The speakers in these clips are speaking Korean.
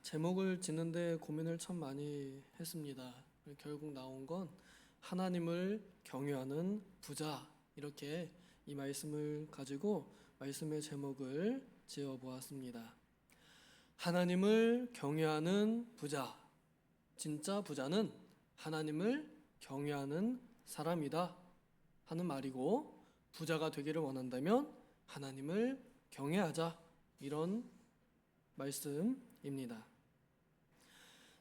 제목을 짓는데 고민을 참 많이 했습니다. 결국 나온 건 하나님을 경외하는 부자, 이렇게 이 말씀을 가지고 말씀의 제목을 지어 보았습니다. 하나님을 경외하는 부자. 진짜 부자는 하나님을 경외하는 사람이다 하는 말이고, 부자가 되기를 원한다면 하나님을 경외하자, 이런 말씀입니다.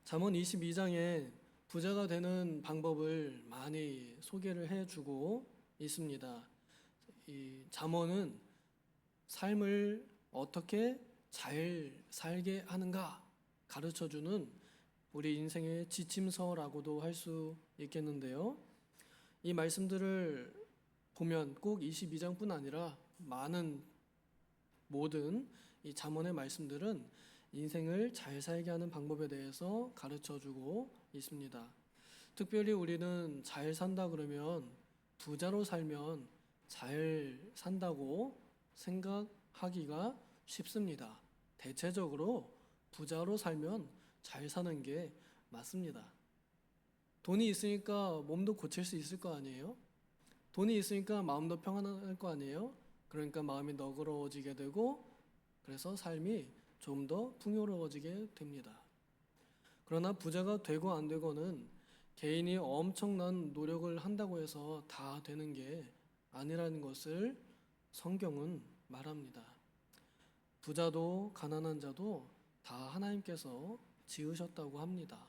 잠언 22장에 부자가 되는 방법을 많이 소개를 해주고 있습니다. 이 잠언은 삶을 어떻게 잘 살게 하는가 가르쳐주는 우리 인생의 지침서라고도 할 수 있겠는데요. 이 말씀들을 보면 꼭 22장뿐 아니라 모든 이 잠언의 말씀들은 인생을 잘 살게 하는 방법에 대해서 가르쳐주고 있습니다. 특별히 우리는 잘 산다 그러면, 부자로 살면 잘 산다고 생각하기가 쉽습니다. 대체적으로 부자로 살면 잘 사는 게 맞습니다. 돈이 있으니까 몸도 고칠 수 있을 거 아니에요? 돈이 있으니까 마음도 평안할 거 아니에요? 그러니까 마음이 너그러워지게 되고, 그래서 삶이 좀 더 풍요로워지게 됩니다. 그러나 부자가 되고 안 되고는 개인이 엄청난 노력을 한다고 해서 다 되는 게 아니라는 것을 성경은 말합니다. 부자도 가난한 자도 다 하나님께서 지으셨다고 합니다.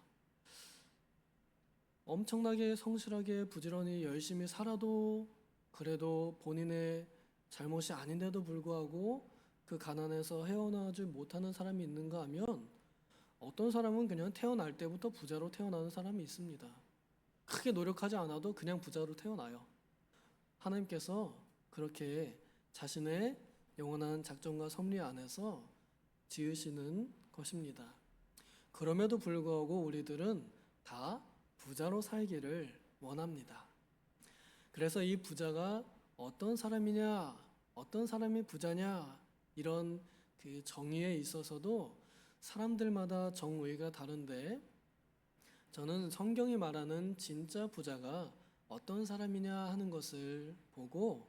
엄청나게 성실하게 부지런히 열심히 살아도 그래도 본인의 잘못이 아닌데도 불구하고 그 가난에서 헤어나지 못하는 사람이 있는가 하면, 어떤 사람은 그냥 태어날 때부터 부자로 태어나는 사람이 있습니다. 크게 노력하지 않아도 그냥 부자로 태어나요. 하나님께서 그렇게 자신의 영원한 작정과 섭리 안에서 지으시는 것입니다. 그럼에도 불구하고 우리들은 다 부자로 살기를 원합니다. 그래서 이 부자가 어떤 사람이냐, 어떤 사람이 부자냐, 이런 그 정의에 있어서도 사람들마다 정의가 다른데, 저는 성경이 말하는 진짜 부자가 어떤 사람이냐 하는 것을 보고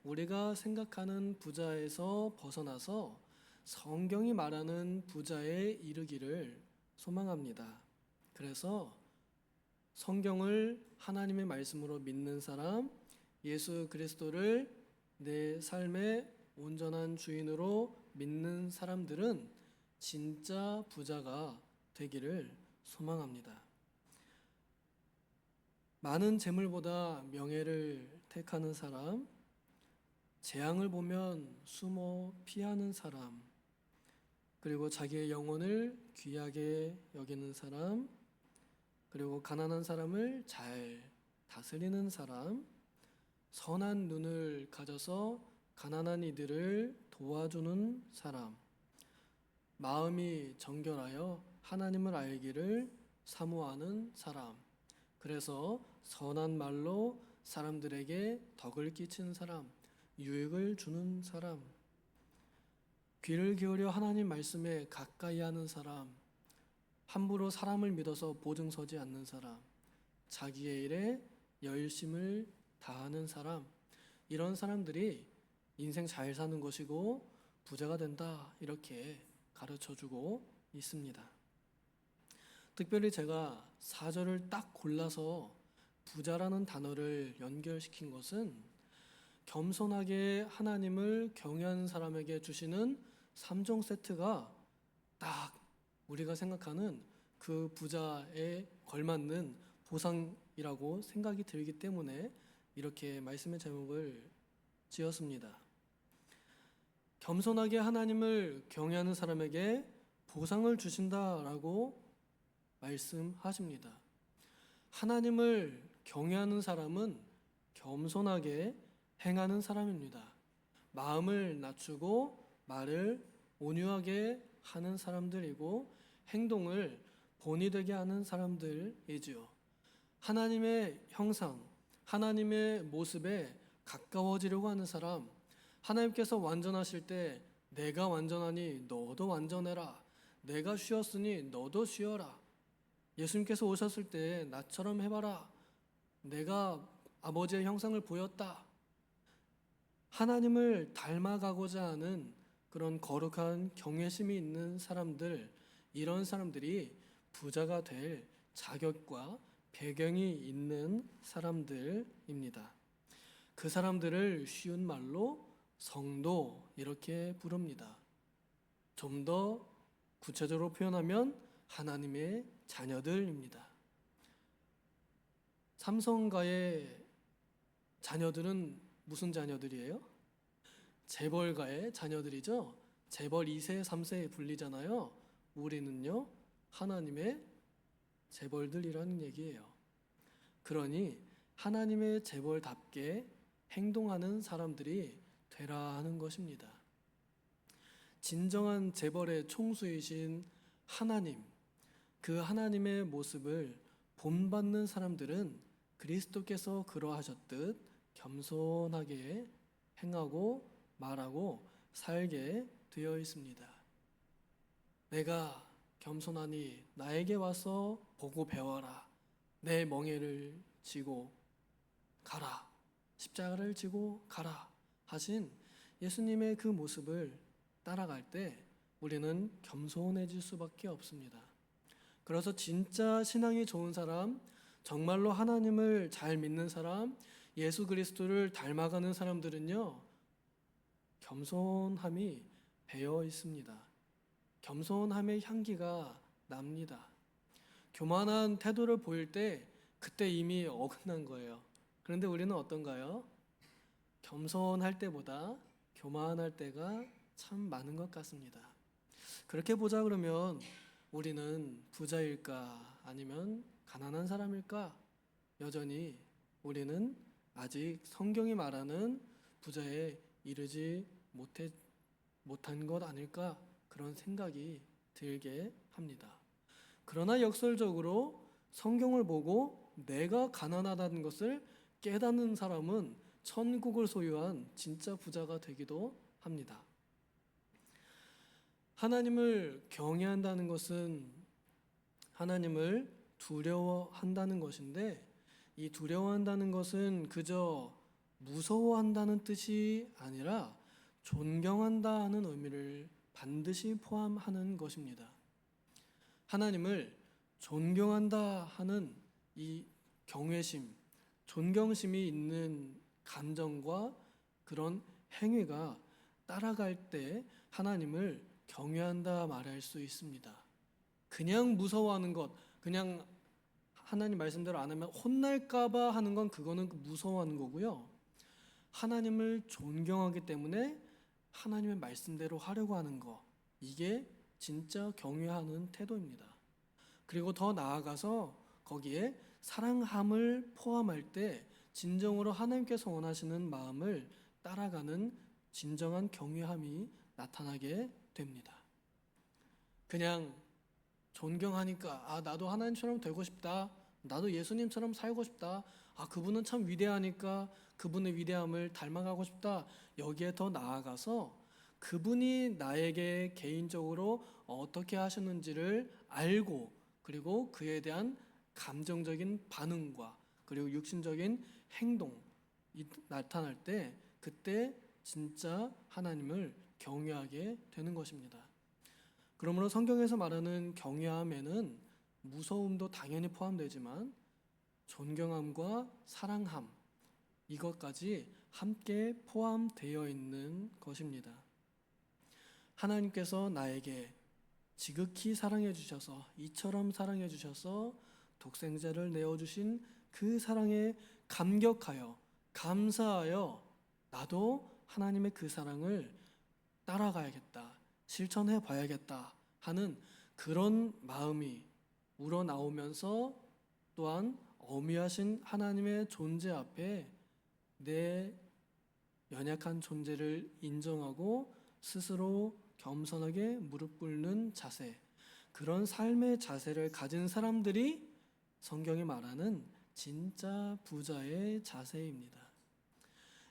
우리가 생각하는 부자에서 벗어나서 성경이 말하는 부자에 이르기를 소망합니다. 그래서 성경을 하나님의 말씀으로 믿는 사람, 예수 그리스도를 내 삶의 온전한 주인으로 믿는 사람들은 진짜 부자가 되기를 소망합니다. 많은 재물보다 명예를 택하는 사람, 재앙을 보면 숨어 피하는 사람, 그리고 자기의 영혼을 귀하게 여기는 사람, 그리고 가난한 사람을 잘 다스리는 사람, 선한 눈을 가져서 가난한 이들을 도와주는 사람, 마음이 정결하여 하나님을 알기를 사모하는 사람, 그래서 선한 말로 사람들에게 덕을 끼치는 사람, 유익을 주는 사람, 귀를 기울여 하나님 말씀에 가까이 하는 사람, 함부로 사람을 믿어서 보증 서지 않는 사람, 자기의 일에 열심을 다하는 사람, 이런 사람들이 인생 잘 사는 것이고 부자가 된다, 이렇게 가르쳐주고 있습니다. 특별히 제가 4절을 딱 골라서 부자라는 단어를 연결시킨 것은, 겸손하게 하나님을 경외하는 사람에게 주시는 3종 세트가 딱 우리가 생각하는 그 부자에 걸맞는 보상이라고 생각이 들기 때문에 이렇게 말씀의 제목을 지었습니다. 겸손하게 하나님을 경외하는 사람에게 보상을 주신다라고 말씀하십니다. 하나님을 경외하는 사람은 겸손하게 행하는 사람입니다. 마음을 낮추고 말을 온유하게 하는 사람들이고 행동을 본이 되게 하는 사람들이지요. 하나님의 형상, 하나님의 모습에 가까워지려고 하는 사람, 하나님께서 완전하실 때 내가 완전하니 너도 완전해라, 내가 쉬었으니 너도 쉬어라. 예수님께서 오셨을 때 나처럼 해봐라. 내가 아버지의 형상을 보였다. 하나님을 닮아가고자 하는 그런 거룩한 경외심이 있는 사람들, 이런 사람들이 부자가 될 자격과 배경이 있는 사람들입니다. 그 사람들을 쉬운 말로 성도 이렇게 부릅니다. 좀 더 구체적으로 표현하면 하나님의 자녀들입니다. 삼성가의 자녀들은 무슨 자녀들이에요? 재벌가의 자녀들이죠. 재벌 2세, 3세에 불리잖아요. 우리는요, 하나님의 재벌들이라는 얘기예요. 그러니 하나님의 재벌답게 행동하는 사람들이 되라 하는 것입니다. 진정한 재벌의 총수이신 하나님, 그 하나님의 모습을 본받는 사람들은 그리스도께서 그러하셨듯 겸손하게 행하고 말하고 살게 되어 있습니다. 내가 겸손하니 나에게 와서 보고 배워라. 내 멍에를 지고 가라. 십자가를 지고 가라 하신 예수님의 그 모습을 따라갈 때 우리는 겸손해질 수밖에 없습니다. 그래서 진짜 신앙이 좋은 사람, 정말로 하나님을 잘 믿는 사람, 예수 그리스도를 닮아가는 사람들은요, 겸손함이 배어 있습니다. 겸손함의 향기가 납니다. 교만한 태도를 보일 때 그때 이미 어긋난 거예요. 그런데 우리는 어떤가요? 겸손할 때보다 교만할 때가 참 많은 것 같습니다. 그렇게 보자 그러면 우리는 부자일까 아니면 가난한 사람일까? 여전히 우리는 아직 성경이 말하는 부자에 이르지 못한 것 아닐까? 그런 생각이 들게 합니다. 그러나 역설적으로 성경을 보고 내가 가난하다는 것을 깨닫는 사람은 천국을 소유한 진짜 부자가 되기도 합니다. 하나님을 경외한다는 것은 하나님을 두려워한다는 것인데, 이 두려워한다는 것은 그저 무서워한다는 뜻이 아니라 존경한다 하는 의미를 반드시 포함하는 것입니다. 하나님을 존경한다 하는 이 경외심, 존경심이 있는 감정과 그런 행위가 따라갈 때 하나님을 경외한다 말할 수 있습니다. 그냥 무서워하는 것, 그냥 하나님 말씀대로 안 하면 혼날까봐 하는 건 그거는 무서워하는 거고요. 하나님을 존경하기 때문에 하나님의 말씀대로 하려고 하는 거, 이게 진짜 경외하는 태도입니다. 그리고 더 나아가서 거기에 사랑함을 포함할 때 진정으로 하나님께서 원하시는 마음을 따라가는 진정한 경외함이 나타나게 됩니다. 그냥 존경하니까 나도 하나님처럼 되고 싶다. 나도 예수님처럼 살고 싶다. 그분은 참 위대하니까 그분의 위대함을 닮아가고 싶다. 여기에 더 나아가서 그분이 나에게 개인적으로 어떻게 하셨는지를 알고, 그리고 그에 대한 감정적인 반응과 그리고 육신적인 행동이 나타날 때 그때 진짜 하나님을 경외하게 되는 것입니다. 그러므로 성경에서 말하는 경외함에는 무서움도 당연히 포함되지만 존경함과 사랑함, 이것까지 함께 포함되어 있는 것입니다. 하나님께서 나에게 지극히 사랑해 주셔서, 이처럼 사랑해 주셔서 독생자를 내어주신 그 사랑에 감격하여 감사하여 나도 하나님의 그 사랑을 따라가야겠다, 실천해 봐야겠다 하는 그런 마음이 우러나오면서 또한 어미하신 하나님의 존재 앞에 내 연약한 존재를 인정하고 스스로 겸손하게 무릎 꿇는 자세, 그런 삶의 자세를 가진 사람들이 성경이 말하는 진짜 부자의 자세입니다.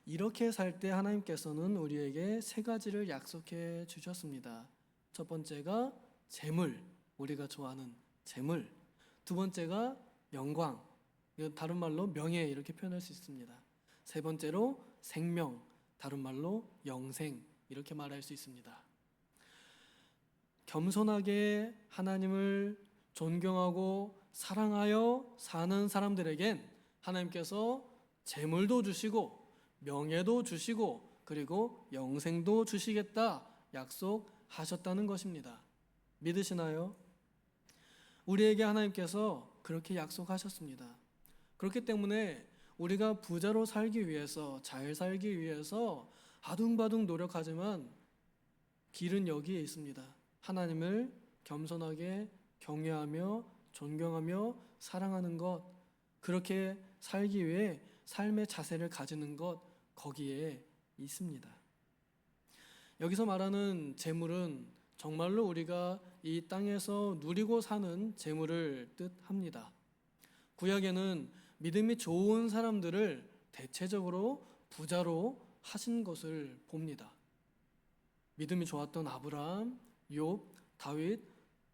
이렇게 살 때 하나님께서는 우리에게 세 가지를 약속해 주셨습니다. 첫 번째가 재물, 우리가 좋아하는 재물. 두 번째가 영광, 다른 말로 명예 이렇게 표현할 수 있습니다. 세 번째로 생명, 다른 말로 영생 이렇게 말할 수 있습니다. 겸손하게 하나님을 존경하고 사랑하여 사는 사람들에겐 하나님께서 재물도 주시고 명예도 주시고 그리고 영생도 주시겠다 약속하셨다는 것입니다. 믿으시나요? 우리에게 하나님께서 그렇게 약속하셨습니다. 그렇기 때문에 우리가 부자로 살기 위해서, 잘 살기 위해서 아둥바둥 노력하지만 길은 여기에 있습니다. 하나님을 겸손하게 경외하며 존경하며 사랑하는 것, 그렇게 살기 위해 삶의 자세를 가지는 것, 거기에 있습니다. 여기서 말하는 재물은 정말로 우리가 이 땅에서 누리고 사는 재물을 뜻합니다. 구약에는 믿음이 좋은 사람들을 대체적으로 부자로 하신 것을 봅니다. 믿음이 좋았던 아브라함, 욥, 다윗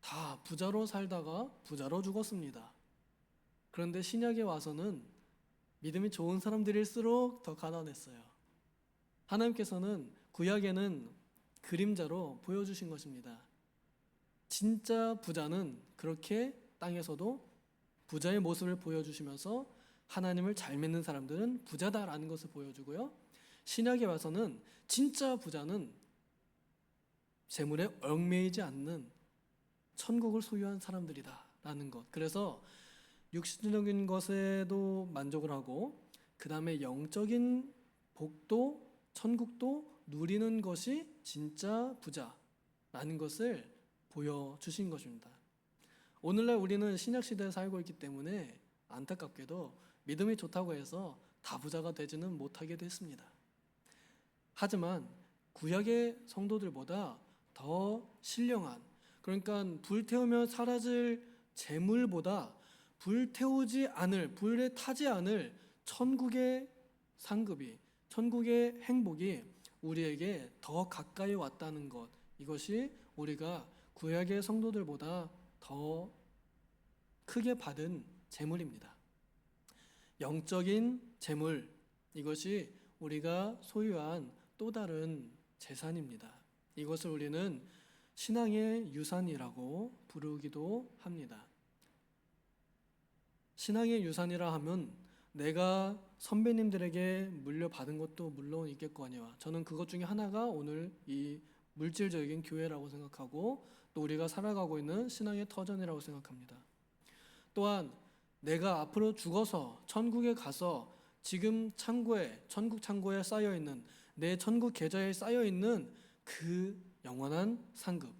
다 부자로 살다가 부자로 죽었습니다. 그런데 신약에 와서는 믿음이 좋은 사람들일수록 더 가난했어요. 하나님께서는 구약에는 그림자로 보여주신 것입니다. 진짜 부자는 그렇게 땅에서도 부자의 모습을 보여주시면서 하나님을 잘 믿는 사람들은 부자다라는 것을 보여주고요. 신약에 와서는 진짜 부자는 재물에 얽매이지 않는 천국을 소유한 사람들이다라는 것. 그래서 육신적인 것에도 만족을 하고 그 다음에 영적인 복도 천국도 누리는 것이 진짜 부자라는 것을 보여주신 것입니다. 오늘날 우리는 신약시대에 살고 있기 때문에 안타깝게도 믿음이 좋다고 해서 다 부자가 되지는 못하게 됐습니다. 하지만 구약의 성도들보다 더 신령한, 그러니까 불태우면 사라질 재물보다 불태우지 않을, 불에 타지 않을 천국의 상급이, 천국의 행복이 우리에게 더 가까이 왔다는 것, 이것이 우리가 구약의 성도들보다 더 크게 받은 재물입니다. 영적인 재물, 이것이 우리가 소유한 또 다른 재산입니다. 이것을 우리는 신앙의 유산이라고 부르기도 합니다. 신앙의 유산이라 하면 내가 선배님들에게 물려받은 것도 물론 있겠거니와 저는 그것 중에 하나가 오늘 이 물질적인 교회라고 생각하고 또 우리가 살아가고 있는 신앙의 터전이라고 생각합니다. 또한 내가 앞으로 죽어서 천국에 가서 지금 창고에, 천국 창고에 쌓여있는 내 천국 계좌에 쌓여있는 그 영원한 상급,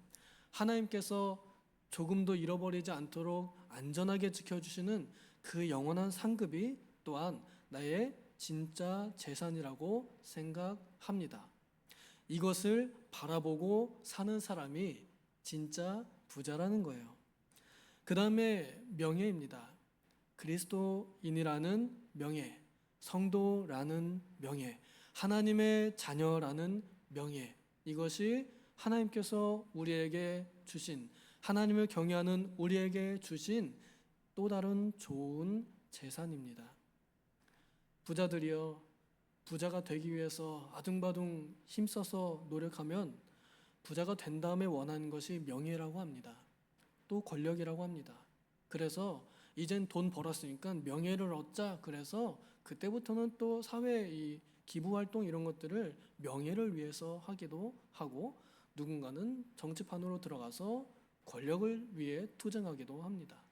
하나님께서 조금도 잃어버리지 않도록 안전하게 지켜주시는 그 영원한 상급이 또한 나의 진짜 재산이라고 생각합니다. 이것을 바라보고 사는 사람이 진짜 부자라는 거예요. 그 다음에 명예입니다. 그리스도인이라는 명예, 성도라는 명예, 하나님의 자녀라는 명예, 이것이 하나님께서 우리에게 주신, 하나님을 경외하는 우리에게 주신 또 다른 좋은 재산입니다. 부자들이여, 부자가 되기 위해서 아둥바둥 힘써서 노력하면 부자가 된 다음에 원하는 것이 명예라고 합니다. 또 권력이라고 합니다. 그래서 이젠 돈 벌었으니까 명예를 얻자. 그래서 그때부터는 또 사회 이 기부활동 이런 것들을 명예를 위해서 하기도 하고 누군가는 정치판으로 들어가서 권력을 위해 투쟁하기도 합니다.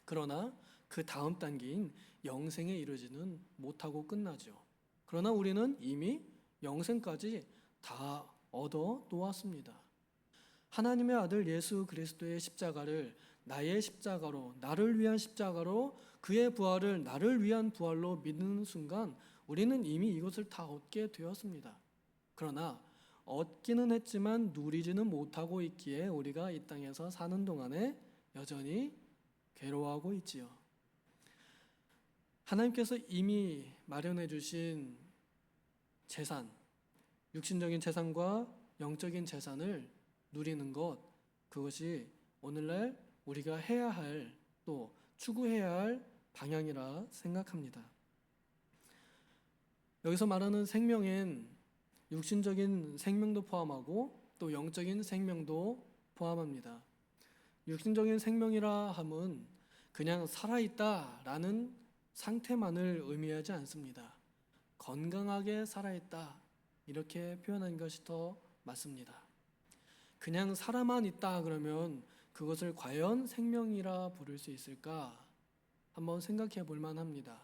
그러나 그 다음 단계인 영생에 이르지는 못하고 끝나죠. 그러나 우리는 이미 영생까지 다 얻어 놓았습니다. 하나님의 아들 예수 그리스도의 십자가를 나의 십자가로, 나를 위한 십자가로, 그의 부활을 나를 위한 부활로 믿는 순간 우리는 이미 이것을 다 얻게 되었습니다. 그러나 얻기는 했지만 누리지는 못하고 있기에 우리가 이 땅에서 사는 동안에 여전히 괴로워하고 있지요. 하나님께서 이미 마련해 주신 재산, 육신적인 재산과 영적인 재산을 누리는 것, 그것이 오늘날 우리가 해야 할, 또 추구해야 할 방향이라 생각합니다. 여기서 말하는 생명엔 육신적인 생명도 포함하고 또 영적인 생명도 포함합니다. 육신적인 생명이라 함은 그냥 살아있다라는 상태만을 의미하지 않습니다. 건강하게 살아있다, 이렇게 표현한 것이 더 맞습니다. 그냥 살아만 있다 그러면 그것을 과연 생명이라 부를 수 있을까? 한번 생각해 볼 만합니다.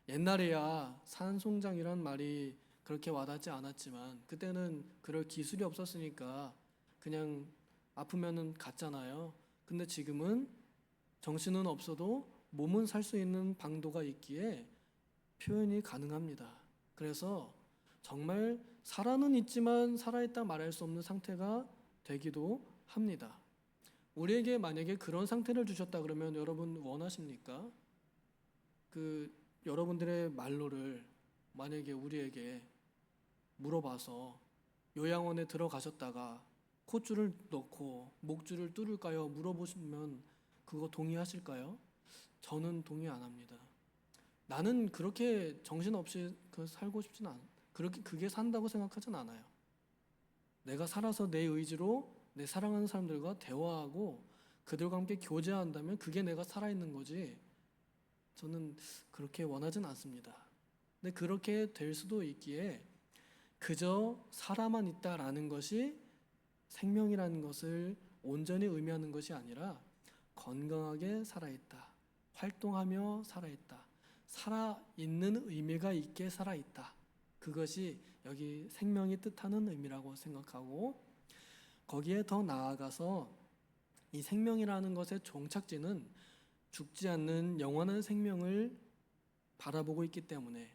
옛날에야 산송장이란 말이 그렇게 와닿지 않았지만 그때는 그럴 기술이 없었으니까 그냥 아프면은 갔잖아요. 근데 지금은 정신은 없어도 몸은 살 수 있는 방도가 있기에 표현이 가능합니다. 그래서 정말 살아는 있지만 살아있다 말할 수 없는 상태가 되기도 합니다. 우리에게 만약에 그런 상태를 주셨다 그러면 여러분 원하십니까? 여러분들의 말로를 만약에 우리에게 물어봐서 요양원에 들어가셨다가 콧줄을 넣고 목줄을 뚫을까요? 물어보시면 그거 동의하실까요? 저는 동의 안 합니다. 나는 그렇게 정신없이 살고 싶진 않아. 그게 산다고 생각하진 않아요. 내가 살아서 내 의지로 내 사랑하는 사람들과 대화하고 그들과 함께 교제한다면 그게 내가 살아있는 거지. 저는 그렇게 원하진 않습니다. 근데 그렇게 될 수도 있기에 그저 살아만 있다라는 것이 생명이라는 것을 온전히 의미하는 것이 아니라 건강하게 살아있다, 활동하며 살아있다, 살아있는 의미가 있게 살아있다. 그것이 여기 생명이 뜻하는 의미라고 생각하고, 거기에 더 나아가서 이 생명이라는 것의 종착지는 죽지 않는 영원한 생명을 바라보고 있기 때문에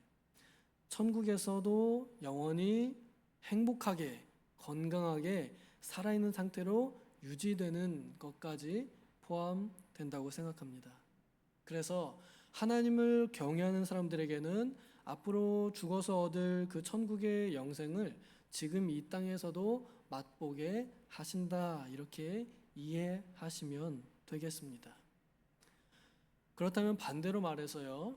천국에서도 영원히 행복하게 건강하게 살아있는 상태로 유지되는 것까지 포함된다고 생각합니다. 그래서 하나님을 경외하는 사람들에게는 앞으로 죽어서 얻을 그 천국의 영생을 지금 이 땅에서도 맛보게 하신다, 이렇게 이해하시면 되겠습니다. 그렇다면 반대로 말해서요,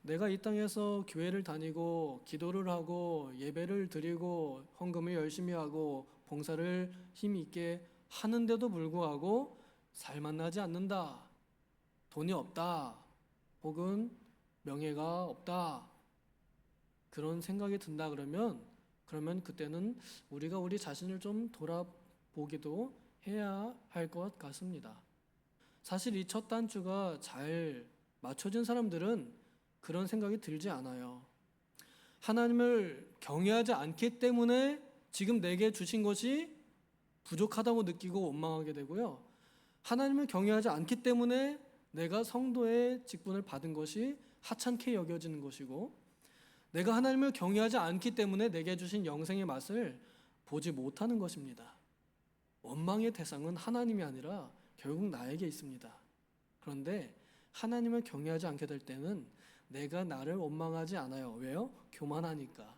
내가 이 땅에서 교회를 다니고 기도를 하고 예배를 드리고 헌금을 열심히 하고 봉사를 힘 있게 하는데도 불구하고 살만 나지 않는다, 돈이 없다, 혹은 명예가 없다, 그런 생각이 든다 그러면 그때는 우리가 우리 자신을 좀 돌아보기도 해야 할 것 같습니다. 사실 이 첫 단추가 잘 맞춰진 사람들은 그런 생각이 들지 않아요. 하나님을 경외하지 않기 때문에 지금 내게 주신 것이 부족하다고 느끼고 원망하게 되고요. 하나님을 경외하지 않기 때문에 내가 성도의 직분을 받은 것이 하찮게 여겨지는 것이고, 내가 하나님을 경외하지 않기 때문에 내게 주신 영생의 맛을 보지 못하는 것입니다. 원망의 대상은 하나님이 아니라 결국 나에게 있습니다. 그런데 하나님을 경외하지 않게 될 때는 내가 나를 원망하지 않아요. 왜요? 교만하니까.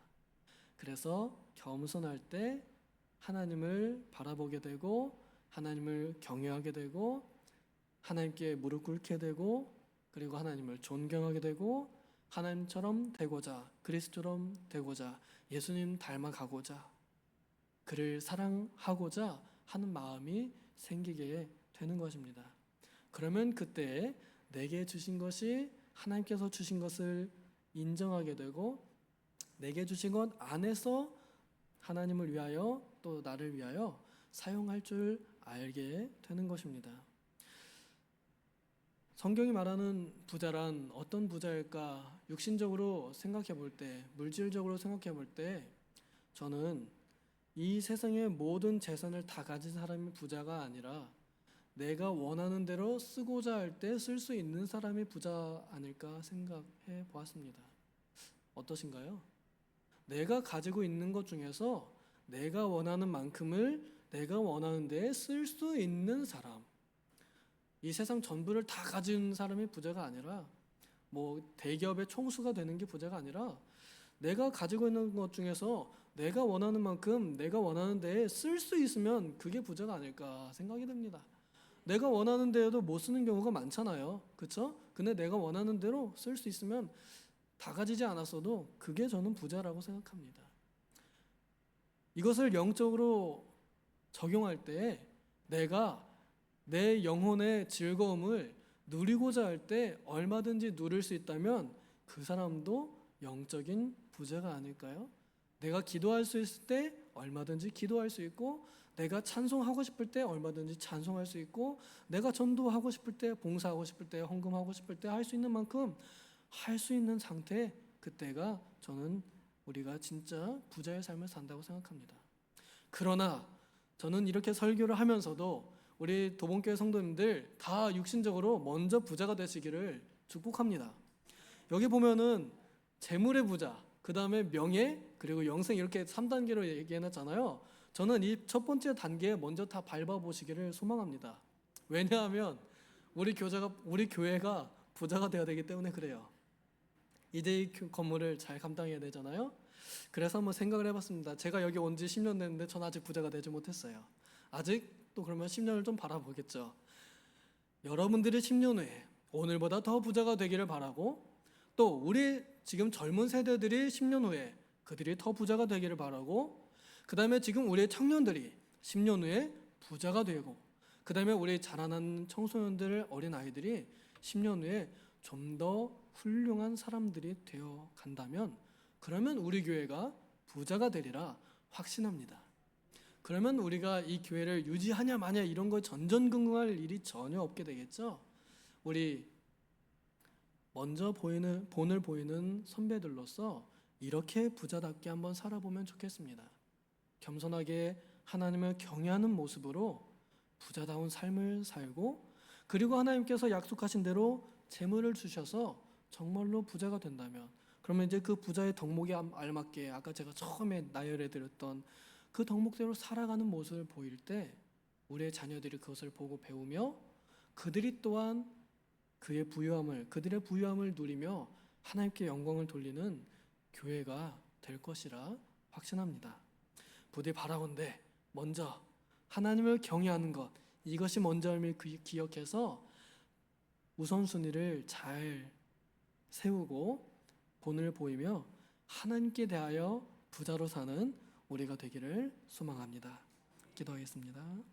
그래서 겸손할 때 하나님을 바라보게 되고 하나님을 경외하게 되고 하나님께 무릎 꿇게 되고 그리고 하나님을 존경하게 되고 하나님처럼 되고자, 그리스도처럼 되고자, 예수님 닮아가고자, 그를 사랑하고자 하는 마음이 생기게 되는 것입니다. 그러면 그때 내게 주신 것이 하나님께서 주신 것을 인정하게 되고 내게 주신 것 안에서 하나님을 위하여 또 나를 위하여 사용할 줄 알게 되는 것입니다. 성경이 말하는 부자란 어떤 부자일까? 육신적으로 생각해 볼 때, 물질적으로 생각해 볼 때 저는 이 세상의 모든 재산을 다 가진 사람이 부자가 아니라 내가 원하는 대로 쓰고자 할 때 쓸 수 있는 사람이 부자 아닐까 생각해 보았습니다. 어떠신가요? 내가 가지고 있는 것 중에서 내가 원하는 만큼을 내가 원하는 데에 쓸 수 있는 사람, 이 세상 전부를 다 가진 사람이 부자가 아니라 대기업의 총수가 되는 게 부자가 아니라 내가 가지고 있는 것 중에서 내가 원하는 만큼 내가 원하는 데에 쓸 수 있으면 그게 부자가 아닐까 생각이 듭니다. 내가 원하는 데에도 못 쓰는 경우가 많잖아요. 그렇죠? 근데 내가 원하는 대로 쓸 수 있으면 다 가지지 않았어도 그게 저는 부자라고 생각합니다. 이것을 영적으로 적용할 때 내가 내 영혼의 즐거움을 누리고자 할 때 얼마든지 누릴 수 있다면 그 사람도 영적인 부자가 아닐까요? 내가 기도할 수 있을 때 얼마든지 기도할 수 있고, 내가 찬송하고 싶을 때 얼마든지 찬송할 수 있고, 내가 전도하고 싶을 때, 봉사하고 싶을 때, 헌금하고 싶을 때 할 수 있는 만큼 할 수 있는 상태, 그때가 저는 우리가 진짜 부자의 삶을 산다고 생각합니다. 그러나 저는 이렇게 설교를 하면서도 우리 도봉교회 성도님들 다 육신적으로 먼저 부자가 되시기를 축복합니다. 여기 보면은 재물의 부자, 그 다음에 명예, 그리고 영생, 이렇게 3단계로 얘기해놨잖아요. 저는 이 첫 번째 단계에 먼저 다 밟아보시기를 소망합니다. 왜냐하면 우리 교회가 부자가 되어야 되기 때문에 그래요. 이제 이 건물을 잘 감당해야 되잖아요. 그래서 한번 생각을 해봤습니다. 제가 여기 온 지 10년 됐는데 전 아직 부자가 되지 못했어요. 아직 또 그러면 10년을 좀 바라보겠죠. 여러분들이 10년 후에 오늘보다 더 부자가 되기를 바라고, 또 우리 지금 젊은 세대들이 10년 후에 그들이 더 부자가 되기를 바라고, 그 다음에 지금 우리 청년들이 10년 후에 부자가 되고, 그 다음에 우리 자라난 청소년들, 어린아이들이 10년 후에 좀 더 훌륭한 사람들이 되어 간다면, 그러면 우리 교회가 부자가 되리라 확신합니다. 그러면 우리가 이 교회를 유지하냐 마냐 이런 거 전전긍긍할 일이 전혀 없게 되겠죠. 우리 먼저 본을 보이는 선배들로서 이렇게 부자답게 한번 살아보면 좋겠습니다. 겸손하게 하나님을 경외하는 모습으로 부자다운 삶을 살고, 그리고 하나님께서 약속하신 대로 재물을 주셔서 정말로 부자가 된다면, 그러면 이제 그 부자의 덕목에 알맞게 아까 제가 처음에 나열해 드렸던 그 덕목대로 살아가는 모습을 보일 때 우리의 자녀들이 그것을 보고 배우며 그들이 또한 그들의 부유함을 누리며 하나님께 영광을 돌리는 교회가 될 것이라 확신합니다. 부디 바라건대 먼저 하나님을 경외하는 것, 이것이 먼저임을 기억해서 우선순위를 잘 세우고 본을 보이며 하나님께 대하여 부자로 사는 우리가 되기를 소망합니다. 기도하겠습니다.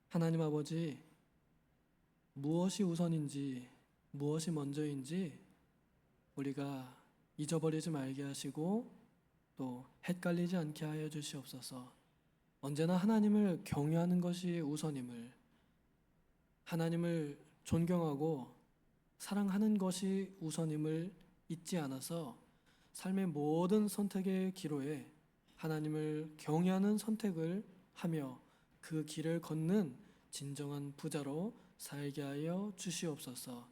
하나님 아버지, 무엇이 우선인지 무엇이 먼저인지 우리가 잊어버리지 말게 하시고 또 헷갈리지 않게 하여 주시옵소서. 언제나 하나님을 경외하는 것이 우선임을, 하나님을 존경하고 사랑하는 것이 우선임을 잊지 않아서 삶의 모든 선택의 기로에 하나님을 경외하는 선택을 하며 그 길을 걷는 진정한 부자로 살게 하여 주시옵소서.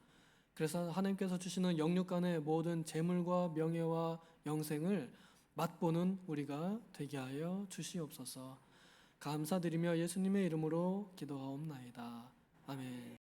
그래서 하나님께서 주시는 영육 간의 모든 재물과 명예와 영생을 맛보는 우리가 되게 하여 주시옵소서. 감사드리며 예수님의 이름으로 기도하옵나이다. 아멘.